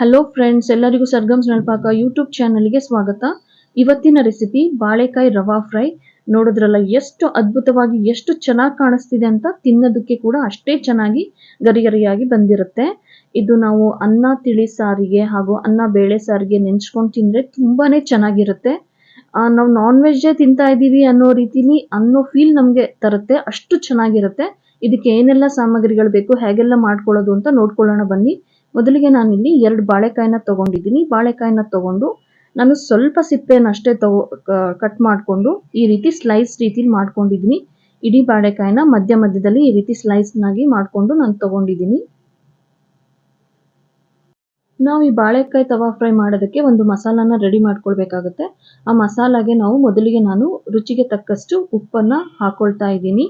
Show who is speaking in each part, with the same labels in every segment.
Speaker 1: Hello friends, ಎಲ್ಲರಿಗೂ ಸರ್ಗಮ್ಸ್ Nalpaka YouTube ಚಾನಲ್ಗೆ ಸ್ವಾಗತ. ಇವತ್ತಿನ ರೆಸಿಪಿ ಬಾಳೆಕಾಯಿ ರವಾ ಫ್ರೈ. ನೋಡಿದ್ರಲ್ಲ ಎಷ್ಟು ಅದ್ಭುತವಾಗಿ ಎಷ್ಟು ಚೆನ್ನಾಗಿ ಕಾಣಿಸ್ತಿದೆ ಅಂತ. ತಿನ್ನೋದಕ್ಕೆ ಕೂಡ ಅಷ್ಟೇ ಚೆನ್ನಾಗಿ ಗರಿಗರಿಯಾಗಿ ಬಂದಿರುತ್ತೆ. ಇದು ನಾವು ಅನ್ನ ತಿಳಿ ಸಾರಿಗೆ ಹಾಗೂ ಅನ್ನ ಬೇಳೆ ಸಾರಿಗೆ ನೆಂಚ್ಕೊಂಡು ತಿಂದರೆ ತುಂಬಾನೇ ಚೆನ್ನಾಗಿರುತ್ತೆ. ನಾವು ನಾನ್ ವೆಜ್ಜೇ ತಿಂತಾ ಇದ್ದೀವಿ ಅನ್ನೋ ರೀತಿಲಿ ಅನ್ನೋ ಫೀಲ್ ನಮಗೆ ತರುತ್ತೆ. ಅಷ್ಟು ಚೆನ್ನಾಗಿರುತ್ತೆ. ಇದಕ್ಕೆ ಏನೆಲ್ಲ ಸಾಮಗ್ರಿಗಳು ಬೇಕು, ಹೇಗೆಲ್ಲ ಮಾಡ್ಕೊಳ್ಳೋದು ಅಂತ ನೋಡ್ಕೊಳ್ಳೋಣ ಬನ್ನಿ. ಮೊದಲಿಗೆ ನಾನಿಲ್ಲಿ 2 ಬಾಳೆಕಾಯಿನ ತಗೊಂಡಿದ್ದೀನಿ. ಬಾಳೆಕಾಯಿನ ತಗೊಂಡು ನಾನು ಸ್ವಲ್ಪ ಸಿಪ್ಪೆನ ಅಷ್ಟೇ ಕಟ್ ಮಾಡಿಕೊಂಡು ಈ ರೀತಿ ಸ್ಲೈಸ್ ರೀತಿಲಿ ಮಾಡ್ಕೊಂಡಿದ್ದೀನಿ. ಇಡೀ ಬಾಳೆಕಾಯಿನ ಮಧ್ಯದಲ್ಲಿ ಈ ರೀತಿ ಸ್ಲೈಸ್ನಾಗಿ ಮಾಡಿಕೊಂಡು ನಾನು ತಗೊಂಡಿದ್ದೀನಿ. ನಾವು ಈ ಬಾಳೆಕಾಯಿ ತವಾ ಫ್ರೈ ಮಾಡೋದಕ್ಕೆ ಒಂದು ಮಸಾಲಾನ ರೆಡಿ ಮಾಡ್ಕೊಳ್ಬೇಕಾಗುತ್ತೆ. ಆ ಮಸಾಲಾಗೆ ಮೊದಲಿಗೆ ನಾನು ರುಚಿಗೆ ತಕ್ಕಷ್ಟು ಉಪ್ಪನ್ನು ಹಾಕೊಳ್ತಾ ಇದ್ದೀನಿ.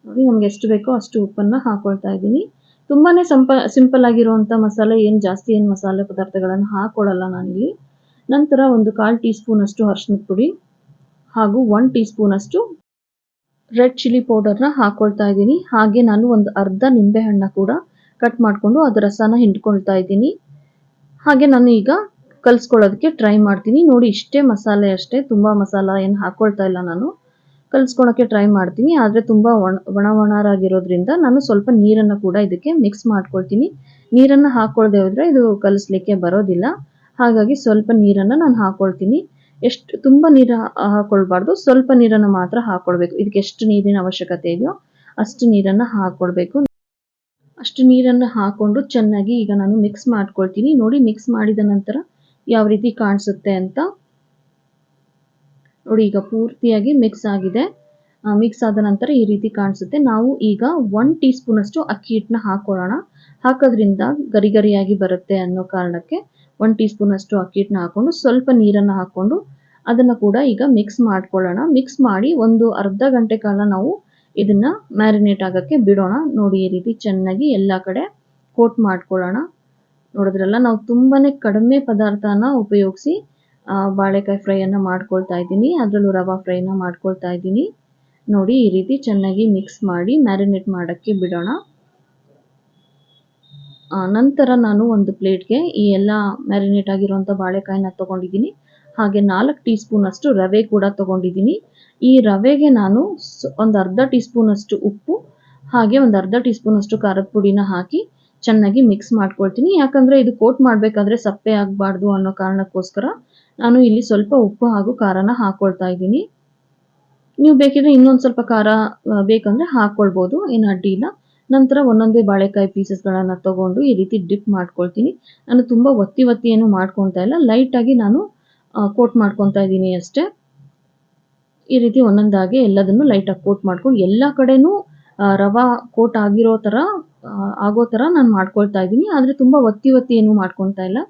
Speaker 1: ನೋಡಿ, ನಮ್ಗೆ ಎಷ್ಟು ಬೇಕೋ ಅಷ್ಟು ಉಪ್ಪನ್ನು ಹಾಕೊಳ್ತಾ ಇದ್ದೀನಿ. ತುಂಬಾನೇ ಸಿಂಪಲ್ ಆಗಿರುವಂಥ ಮಸಾಲೆ, ಜಾಸ್ತಿ ಮಸಾಲೆ ಪದಾರ್ಥಗಳನ್ನು ಹಾಕೊಳ್ಳಲ್ಲ ನಾನಿಲ್ಲಿ. ನಂತರ ಒಂದು 1/4 ಟೀ ಸ್ಪೂನ್ ಅಷ್ಟು ಅರಿಶಿಣದ ಪುಡಿ ಹಾಗೂ 1 ಟೀ ಸ್ಪೂನ್ ಅಷ್ಟು ರೆಡ್ ಚಿಲ್ಲಿ ಪೌಡರ್ನ ಹಾಕೊಳ್ತಾ ಇದ್ದೀನಿ. ಹಾಗೆ ನಾನು ಒಂದು ಅರ್ಧ ನಿಂಬೆ ಹಣ್ಣ ಕೂಡ ಕಟ್ ಮಾಡಿಕೊಂಡು ಅದರ ರಸನ ಹಿಂಡ್ಕೊಳ್ತಾ ಇದ್ದೀನಿ. ಹಾಗೆ ನಾನು ಈಗ ಕಲಿಸ್ಕೊಳ್ಳೋದಕ್ಕೆ ಟ್ರೈ ಮಾಡ್ತೀನಿ. ನೋಡಿ, ಇಷ್ಟೇ ಮಸಾಲೆ ಅಷ್ಟೇ, ತುಂಬ ಮಸಾಲ ಏನು ಹಾಕೊಳ್ತಾ ಇಲ್ಲ. ನಾನು ಕಲಿಸ್ಕೊಳಕ್ಕೆ ಟ್ರೈ ಮಾಡ್ತೀನಿ. ಆದರೆ ತುಂಬ ಒಣರಾಗಿರೋದ್ರಿಂದ ನಾನು ಸ್ವಲ್ಪ ನೀರನ್ನು ಕೂಡ ಇದಕ್ಕೆ ಮಿಕ್ಸ್ ಮಾಡ್ಕೊಳ್ತೀನಿ. ನೀರನ್ನು ಹಾಕೊಳ್ದೆ ಹೋದರೆ ಇದು ಕಲಿಸ್ಲಿಕ್ಕೆ ಬರೋದಿಲ್ಲ. ಹಾಗಾಗಿ ಸ್ವಲ್ಪ ನೀರನ್ನು ನಾನು ಹಾಕೊಳ್ತೀನಿ. ಎಷ್ಟು ತುಂಬ ನೀರು ಹಾಕೊಳ್ಬಾರ್ದು, ಸ್ವಲ್ಪ ನೀರನ್ನು ಮಾತ್ರ ಹಾಕೊಳ್ಬೇಕು. ಇದಕ್ಕೆ ಎಷ್ಟು ನೀರಿನ ಅವಶ್ಯಕತೆ ಇದೆಯೋ ಅಷ್ಟು ನೀರನ್ನು ಹಾಕೊಳ್ಬೇಕು. ಅಷ್ಟು ನೀರನ್ನು ಹಾಕೊಂಡು ಚೆನ್ನಾಗಿ ಈಗ ನಾನು ಮಿಕ್ಸ್ ಮಾಡ್ಕೊಳ್ತೀನಿ. ನೋಡಿ, ಮಿಕ್ಸ್ ಮಾಡಿದ ನಂತರ ಯಾವ ರೀತಿ ಕಾಣಿಸುತ್ತೆ ಅಂತ. ನೋಡಿ, ಈಗ ಪೂರ್ತಿಯಾಗಿ ಮಿಕ್ಸ್ ಆಗಿದೆ. ಮಿಕ್ಸ್ ಆದ ನಂತರ ಈ ರೀತಿ ಕಾಣಿಸುತ್ತೆ. ನಾವು ಈಗ 1 ಟೀ ಸ್ಪೂನ್ ಅಷ್ಟು ಅಕ್ಕಿ ಹಿಟ್ಟನ್ನ ಹಾಕೊಳ್ಳೋಣ. ಹಾಕೋದ್ರಿಂದ ಗರಿಗರಿಯಾಗಿ ಬರುತ್ತೆ ಅನ್ನೋ ಕಾರಣಕ್ಕೆ 1 ಟೀ ಸ್ಪೂನ್ ಅಷ್ಟು ಅಕ್ಕಿ ಹಿಟ್ಟನ್ನ ಹಾಕೊಂಡು ಸ್ವಲ್ಪ ನೀರನ್ನು ಹಾಕೊಂಡು ಅದನ್ನು ಕೂಡ ಈಗ ಮಿಕ್ಸ್ ಮಾಡ್ಕೊಳ್ಳೋಣ. ಮಿಕ್ಸ್ ಮಾಡಿ ಒಂದು ಅರ್ಧ ಗಂಟೆ ಕಾಲ ನಾವು ಇದನ್ನ ಮ್ಯಾರಿನೇಟ್ ಆಗೋಕ್ಕೆ ಬಿಡೋಣ. ನೋಡಿ, ಈ ರೀತಿ ಚೆನ್ನಾಗಿ ಎಲ್ಲ ಕಡೆ ಕೋಟ್ ಮಾಡ್ಕೊಳ್ಳೋಣ. ನೋಡಿದ್ರಲ್ಲ, ನಾವು ತುಂಬಾನೇ ಕಡಿಮೆ ಪದಾರ್ಥನ ಉಪಯೋಗಿಸಿ ಬಾಳೆಕಾಯಿ ಫ್ರೈಯನ್ನು ಮಾಡ್ಕೊಳ್ತಾ ಇದ್ದೀನಿ. ಅದರಲ್ಲೂ ರವಾ ಫ್ರೈನ ಮಾಡ್ಕೊಳ್ತಾ ಇದ್ದೀನಿ. ನೋಡಿ, ಈ ರೀತಿ ಚೆನ್ನಾಗಿ ಮಿಕ್ಸ್ ಮಾಡಿ ಮ್ಯಾರಿನೇಟ್ ಮಾಡೋಕ್ಕೆ ಬಿಡೋಣ. ನಂತರ ನಾನು ಒಂದು ಪ್ಲೇಟ್ಗೆ ಈ ಎಲ್ಲ ಮ್ಯಾರಿನೇಟ್ ಆಗಿರುವಂಥ ಬಾಳೆಕಾಯಿನ ತೊಗೊಂಡಿದ್ದೀನಿ. ಹಾಗೆ 4 ಟೀ ಸ್ಪೂನ್ ಅಷ್ಟು ರವೆ ಕೂಡ ತೊಗೊಂಡಿದ್ದೀನಿ. ಈ ರವೆಗೆ ನಾನು ಒಂದು ಅರ್ಧ ಟೀ ಸ್ಪೂನ್ ಅಷ್ಟು ಉಪ್ಪು ಹಾಗೆ ಒಂದು ಅರ್ಧ ಟೀ ಸ್ಪೂನ್ ಅಷ್ಟು ಖಾರದ ಪುಡಿನ ಹಾಕಿ ಚೆನ್ನಾಗಿ ಮಿಕ್ಸ್ ಮಾಡ್ಕೊಳ್ತೀನಿ. ಯಾಕಂದರೆ ಇದು ಕೋಟ್ ಮಾಡಬೇಕಾದ್ರೆ ಸಪ್ಪೆ ಆಗಬಾರ್ದು ಅನ್ನೋ ಕಾರಣಕ್ಕೋಸ್ಕರ ನಾನು ಇಲ್ಲಿ ಸ್ವಲ್ಪ ಉಪ್ಪು ಹಾಗೂ ಖಾರನ ಹಾಕೊಳ್ತಾ ಇದ್ದೀನಿ. ನೀವು ಬೇಕಿದ್ರೆ ಇನ್ನೊಂದು ಸ್ವಲ್ಪ ಖಾರ ಬೇಕಂದರೆ ಹಾಕ್ಕೊಳ್ಬೋದು, ಏನು ಅಡ್ಡಿ ಇಲ್ಲ. ನಂತರ ಒಂದೊಂದೇ ಬಾಳೆಕಾಯಿ ಪೀಸಸ್ಗಳನ್ನು ತಗೊಂಡು ಈ ರೀತಿ ಡಿಪ್ ಮಾಡ್ಕೊಳ್ತೀನಿ. ನಾನು ತುಂಬ ಒತ್ತಿ ಏನು ಮಾಡ್ಕೊಳ್ತಾ ಇಲ್ಲ, ಲೈಟಾಗಿ ನಾನು ಕೋಟ್ ಮಾಡ್ಕೊತಾ ಇದ್ದೀನಿ ಅಷ್ಟೇ. ಈ ರೀತಿ ಒಂದೊಂದಾಗಿ ಎಲ್ಲದನ್ನು ಲೈಟಾಗಿ ಕೋಟ್ ಮಾಡ್ಕೊಂಡು ಎಲ್ಲ ಕಡೆನೂ ರವಾ ಕೋಟ್ ಆಗೋ ಥರ ನಾನು ಮಾಡ್ಕೊಳ್ತಾ ಇದ್ದೀನಿ. ಆದರೆ ತುಂಬ ಒತ್ತಿ ಏನು ಮಾಡ್ಕೊತಾ ಇಲ್ಲ.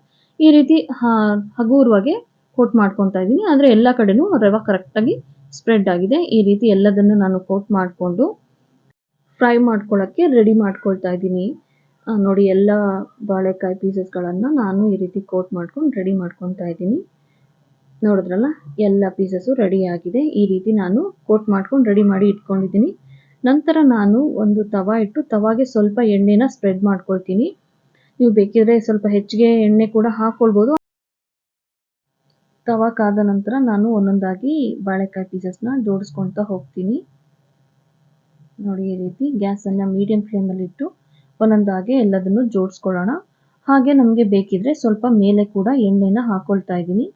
Speaker 1: ಈ ರೀತಿ ಹಗುರವಾಗಿ ಕೋಟ್ ಮಾಡ್ಕೊತಾ ಇದ್ದೀನಿ. ಆದರೆ ಎಲ್ಲ ಕಡೆನೂ ರವಾ ಕರೆಕ್ಟಾಗಿ ಸ್ಪ್ರೆಡ್ ಆಗಿದೆ. ಈ ರೀತಿ ಎಲ್ಲದನ್ನು ನಾನು ಕೋಟ್ ಮಾಡಿಕೊಂಡು ಫ್ರೈ ಮಾಡ್ಕೊಳ್ಳೋಕ್ಕೆ ರೆಡಿ ಮಾಡ್ಕೊಳ್ತಾ ಇದ್ದೀನಿ. ನೋಡಿ, ಎಲ್ಲ ಬಾಳೆಕಾಯಿ ಪೀಸಸ್ಗಳನ್ನು ನಾನು ಈ ರೀತಿ ಕೋಟ್ ಮಾಡ್ಕೊಂಡು ರೆಡಿ ಮಾಡ್ಕೊತಾ ಇದ್ದೀನಿ. ನೋಡಿದ್ರಲ್ಲ, ಎಲ್ಲ ಪೀಸಸ್ಸು ರೆಡಿ ಆಗಿದೆ. ಈ ರೀತಿ ನಾನು ಕೋಟ್ ಮಾಡ್ಕೊಂಡು ರೆಡಿ ಮಾಡಿ ಇಟ್ಕೊಂಡಿದ್ದೀನಿ. ನಂತರ ನಾನು ಒಂದು ತವಾ ಇಟ್ಟು ತವಾಗೆ ಸ್ವಲ್ಪ ಎಣ್ಣೆನ ಸ್ಪ್ರೆಡ್ ಮಾಡ್ಕೊಳ್ತೀನಿ. ನೀವು ಬೇಕಿದ್ರೆ ಸ್ವಲ್ಪ ಹೆಚ್ಚಿಗೆ ಎಣ್ಣೆ ಕೂಡ ಹಾಕ್ಕೊಳ್ಬೋದು. ತವಾ ಕಾದ ನಂತರ ನಾನು ಒಂದೊಂದಾಗಿ ಬಾಳೆಕಾಯಿ ಪೀಸಸ್ನ ಜೋಡಿಸ್ಕೊಳ್ತಾ ಹೋಗ್ತೀನಿ. ನೋಡಿ, ಈ ರೀತಿ ಗ್ಯಾಸನ್ನು ಮೀಡಿಯಂ ಫ್ಲೇಮಲ್ಲಿ ಇಟ್ಟು ಒಂದೊಂದಾಗಿ ಎಲ್ಲದನ್ನು ಜೋಡಿಸ್ಕೊಳ್ಳೋಣ. ಹಾಗೆ ನಮಗೆ ಬೇಕಿದ್ರೆ ಸ್ವಲ್ಪ ಮೇಲೆ ಕೂಡ ಎಣ್ಣೆನ ಹಾಕ್ಕೊಳ್ತಾ ಇದ್ದೀನಿ.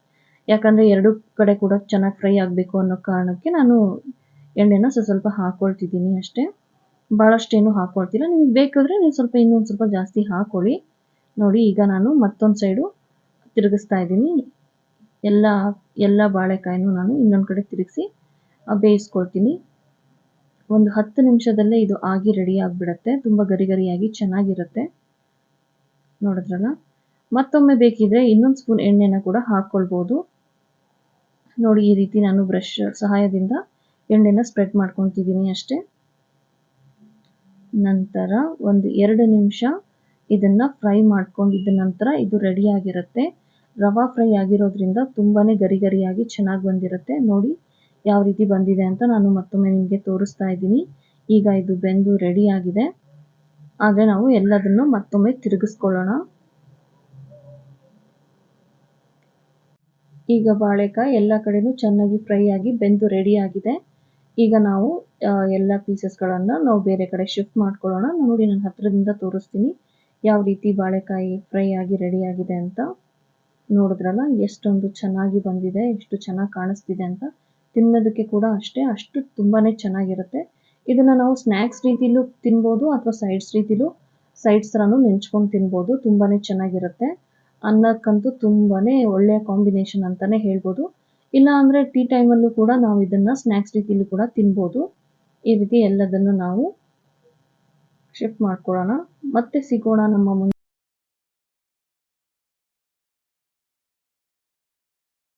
Speaker 1: ಯಾಕಂದರೆ ಎರಡು ಕಡೆ ಕೂಡ ಚೆನ್ನಾಗಿ ಫ್ರೈ ಆಗಬೇಕು ಅನ್ನೋ ಕಾರಣಕ್ಕೆ ನಾನು ಎಣ್ಣೆನ ಸ್ವಲ್ಪ ಹಾಕ್ಕೊಳ್ತಿದ್ದೀನಿ ಅಷ್ಟೇ. ಭಾಳಷ್ಟೇನು ಹಾಕ್ಕೊಳ್ತಿಲ್ಲ. ನಿಮಗೆ ಬೇಕಾದರೆ ನೀವು ಇನ್ನೊಂದು ಸ್ವಲ್ಪ ಜಾಸ್ತಿ ಹಾಕ್ಕೊಳ್ಳಿ. ನೋಡಿ, ಈಗ ನಾನು ಮತ್ತೊಂದು ಸೈಡು ತಿರುಗಿಸ್ತಾ ಇದ್ದೀನಿ. ಎಲ್ಲ ಬಾಳೆಕಾಯಿನೂ ನಾನು ಇನ್ನೊಂದು ಕಡೆ ತಿರುಗಿಸಿ ಬೇಯಿಸ್ಕೊಳ್ತೀನಿ. ಒಂದು 10 ನಿಮಿಷದಲ್ಲೇ ಇದು ಆಗಿ ರೆಡಿ ಆಗಿಬಿಡುತ್ತೆ. ತುಂಬ ಗರಿಗರಿಯಾಗಿ ಚೆನ್ನಾಗಿರುತ್ತೆ. ನೋಡಿದ್ರಲ್ಲ, ಮತ್ತೊಮ್ಮೆ ಬೇಕಿದ್ರೆ ಇನ್ನೊಂದು ಸ್ಪೂನ್ ಎಣ್ಣೆನ ಕೂಡ ಹಾಕ್ಕೊಳ್ಬೋದು. ನೋಡಿ, ಈ ರೀತಿ ನಾನು ಬ್ರಷ್ ಸಹಾಯದಿಂದ ಎಣ್ಣೆನ ಸ್ಪ್ರೆಡ್ ಮಾಡ್ಕೊತಿದ್ದೀನಿ ಅಷ್ಟೇ. ನಂತರ ಒಂದು 2 ನಿಮಿಷ ಇದನ್ನು ಫ್ರೈ ಮಾಡ್ಕೊಂಡಿದ್ದ ನಂತರ ಇದು ರೆಡಿಯಾಗಿರುತ್ತೆ. ರವಾ ಫ್ರೈ ಆಗಿರೋದ್ರಿಂದ ತುಂಬಾ ಗರಿಗರಿಯಾಗಿ ಚೆನ್ನಾಗಿ ಬಂದಿರುತ್ತೆ. ನೋಡಿ ಯಾವ ರೀತಿ ಬಂದಿದೆ ಅಂತ ನಾನು ಮತ್ತೊಮ್ಮೆ ನಿಮಗೆ ತೋರಿಸ್ತಾ ಇದ್ದೀನಿ. ಈಗ ಇದು ಬೆಂದು ರೆಡಿಯಾಗಿದೆ. ಆದರೆ ನಾವು ಎಲ್ಲದನ್ನು ಮತ್ತೊಮ್ಮೆ ತಿರುಗಿಸ್ಕೊಳ್ಳೋಣ. ಈಗ ಬಾಳೆಕಾಯಿ ಎಲ್ಲ ಕಡೆನೂ ಚೆನ್ನಾಗಿ ಫ್ರೈ ಆಗಿ ಬೆಂದು ರೆಡಿ ಆಗಿದೆ. ಈಗ ನಾವು ಎಲ್ಲ ಪೀಸಸ್ಗಳನ್ನು ನಾವು ಬೇರೆ ಕಡೆ ಶಿಫ್ಟ್ ಮಾಡ್ಕೊಳ್ಳೋಣ. ನೋಡಿ, ನಾನು ಹತ್ತಿರದಿಂದ ತೋರಿಸ್ತೀನಿ ಯಾವ ರೀತಿ ಬಾಳೆಕಾಯಿ ಫ್ರೈ ಆಗಿ ರೆಡಿ ಆಗಿದೆ ಅಂತ. ನೋಡಿದ್ರಲ್ಲ ಎಷ್ಟೊಂದು ಚೆನ್ನಾಗಿ ಬಂದಿದೆ, ಎಷ್ಟು ಚೆನ್ನಾಗಿ ಕಾಣಿಸ್ತಿದೆ ಅಂತ. ತಿನ್ನೋದಕ್ಕೆ ಕೂಡ ಅಷ್ಟು ತುಂಬಾ ಚೆನ್ನಾಗಿರುತ್ತೆ. ಇದನ್ನು ನಾವು ಸ್ನ್ಯಾಕ್ಸ್ ರೀತಿಲೂ ತಿನ್ಬೋದು ಅಥವಾ ಸೈಡ್ಸ್ ಥರನೂ ನೆಂಚ್ಕೊಂಡು ತಿನ್ಬೋದು. ತುಂಬಾ ಚೆನ್ನಾಗಿರುತ್ತೆ. ಅನ್ನಕ್ಕಂತೂ ತುಂಬಾ ಒಳ್ಳೆಯ ಕಾಂಬಿನೇಷನ್ ಅಂತಲೇ ಹೇಳ್ಬೋದು. ಇಲ್ಲ ಅಂದರೆ ಟೀ ಟೈಮಲ್ಲೂ ಕೂಡ ನಾವು ಇದನ್ನು ಸ್ನ್ಯಾಕ್ಸ್ ರೀತಿಲೂ ಕೂಡ ತಿನ್ಬೋದು. ಈ ರೀತಿ ಎಲ್ಲದನ್ನು ನಾವು ಶಿಫ್ಟ್ ಮಾಡ್ಕೊಳ್ಳೋಣ. ಮತ್ತೆ ಸಿಗೋಣ ನಮ್ಮ